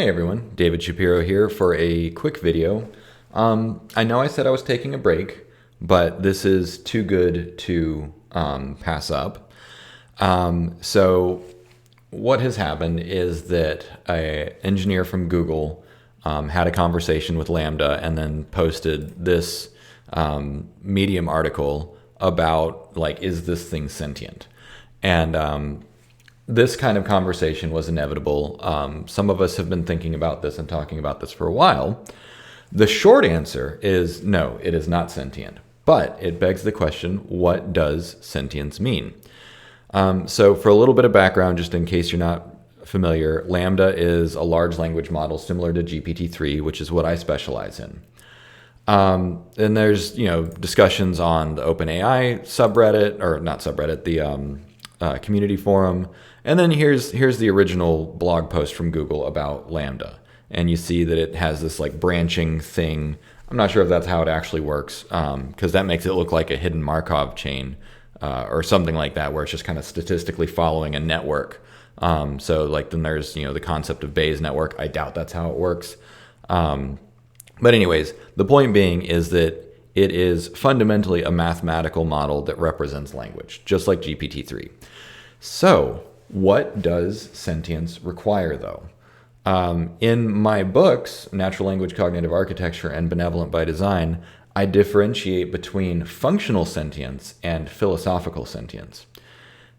Hey everyone, David Shapiro here for a quick video. I know I said I was taking a break, but this is too good to pass up. So what has happened is that an engineer from Google had a conversation with LaMDA and then posted this Medium article about, like, is this thing sentient? And this kind of conversation was inevitable. Some of us have been thinking about this and talking about this for a while. The short answer is no, it is not sentient. But it begs the question, what does sentience mean? So for a little bit of background, just in case you're not familiar, LaMDA is a large language model similar to GPT-3, which is what I specialize in. And there's, discussions on the OpenAI subreddit, or not subreddit, the community forum. And then here's the original blog post from Google about LaMDA. And you see that it has this like branching thing. I'm not sure if that's how it actually works, because that makes it look like a hidden Markov chain or something like that, where it's just kind of statistically following a network. So like then there's, the concept of Bayes network. I doubt that's how it works. But anyways, the point being is that it is fundamentally a mathematical model that represents language, just like GPT-3. So what does sentience require, though? In my books, Natural Language Cognitive Architecture and Benevolent by Design, I differentiate between functional sentience and philosophical sentience.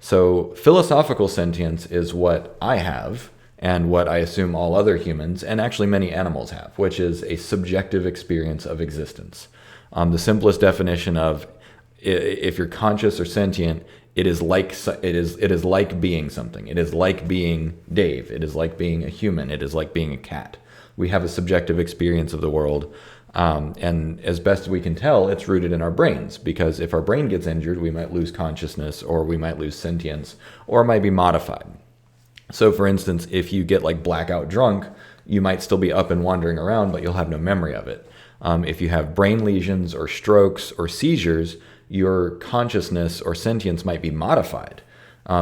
So philosophical sentience is what I have and what I assume all other humans and actually many animals have, which is a subjective experience of existence. The simplest definition of if you're conscious or sentient, it is like being something. It is like being Dave. It is like being a human. It is like being a cat. We have a subjective experience of the world, and as best we can tell, it's rooted in our brains. Because if our brain gets injured, we might lose consciousness, or we might lose sentience, or it might be modified. So, for instance, if you get like blackout drunk, you might still be up and wandering around, but you'll have no memory of it. If you have brain lesions or strokes or seizures, your consciousness or sentience might be modified.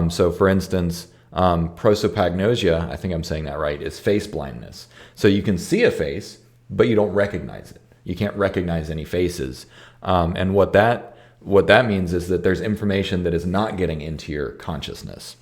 So for instance, prosopagnosia, I think I'm saying that right, is face blindness. So you can see a face, but you don't recognize it. You can't recognize any faces. And what that means is that there's information that is not getting into your consciousness.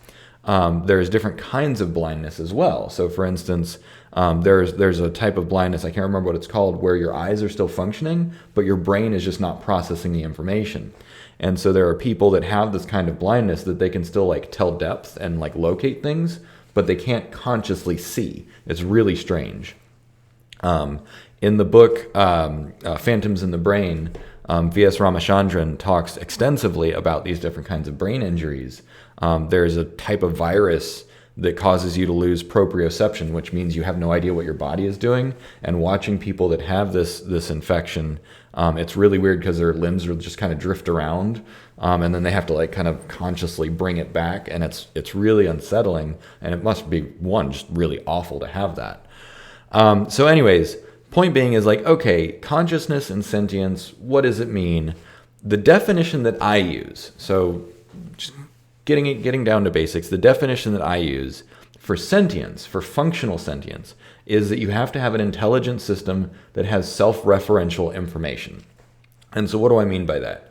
There's different kinds of blindness as well. So for instance, there's a type of blindness, I can't remember what it's called, where your eyes are still functioning, but your brain is just not processing the information. And so there are people that have this kind of blindness that they can still like tell depth and like locate things, but they can't consciously see. It's really strange. In the book, Phantoms in the Brain, V.S. Ramachandran talks extensively about these different kinds of brain injuries. There's a type of virus that causes you to lose proprioception, which means you have no idea what your body is doing. And watching people that have this infection, it's really weird because their limbs will just kind of drift around, and then they have to like kind of consciously bring it back, and it's really unsettling, and it must be just really awful to have that. So anyways, point being is like, okay, consciousness and sentience, what does it mean? The definition that I use, so just getting down to basics, the definition that I use for sentience, for functional sentience, is that you have to have an intelligent system that has self-referential information. And so what do I mean by that?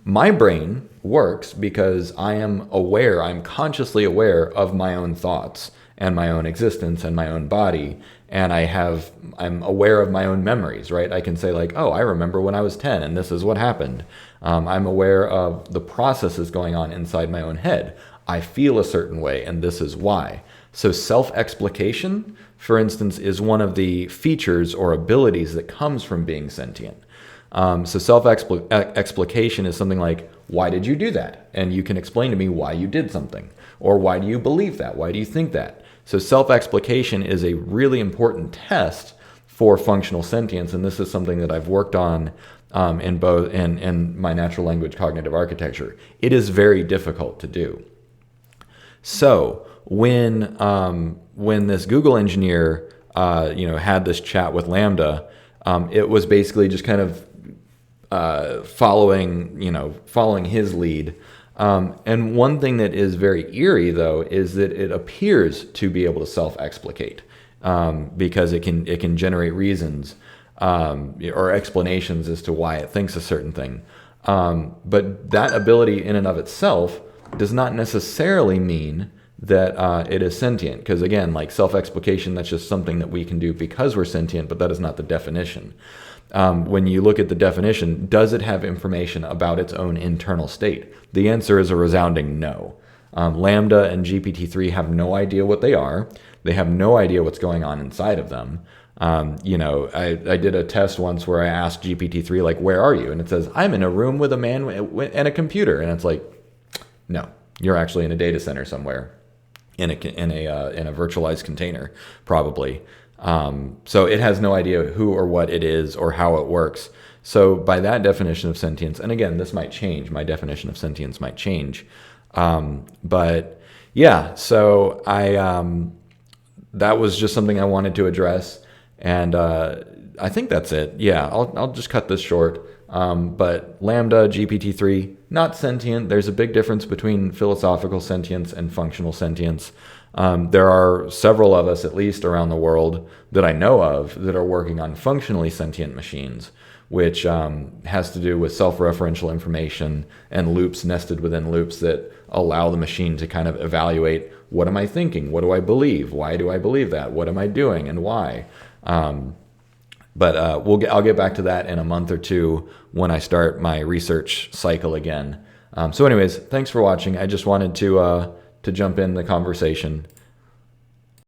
My brain works because I'm consciously aware of my own thoughts and my own existence and my own body. And I'm aware of my own memories, right? I can say like, oh, I remember when I was 10 and this is what happened. I'm aware of the processes going on inside my own head. I feel a certain way and this is why. So self-explication, for instance, is one of the features or abilities that comes from being sentient. So self-explication is something like, why did you do that? And you can explain to me why you did something. Or why do you believe that? Why do you think that? So self-explication is a really important test for functional sentience, and this is something that I've worked on in my natural language cognitive architecture. It is very difficult to do. So when this Google engineer had this chat with LaMDA, it was basically just kind of following his lead. And one thing that is very eerie, though, is that it appears to be able to self-explicate. because it can generate reasons or explanations as to why it thinks a certain thing. But that ability in and of itself does not necessarily mean that it is sentient. Because again, like self-explication, that's just something that we can do because we're sentient, but that is not the definition. When you look at the definition, does it have information about its own internal state? The answer is a resounding no. LaMDA and GPT-3 have no idea what they are. They have no idea what's going on inside of them. I did a test once where I asked GPT-3, like, where are you? And it says, I'm in a room with a man and a computer. And it's like, no, you're actually in a data center somewhere in a virtualized container, probably. So it has no idea who or what it is or how it works. So by that definition of sentience, and again, this might change, my definition of sentience might change. But yeah, so that was just something I wanted to address. And I think that's it. Yeah, I'll just cut this short. But LaMDA, GPT-3, not sentient. There's a big difference between philosophical sentience and functional sentience. There are several of us, at least around the world, that I know of that are working on functionally sentient machines, which has to do with self-referential information and loops nested within loops that allow the machine to kind of evaluate, what am I thinking? What do I believe? Why do I believe that? What am I doing and why? But I'll get back to that in a month or two when I start my research cycle again. So anyways, thanks for watching. I just wanted to jump in the conversation.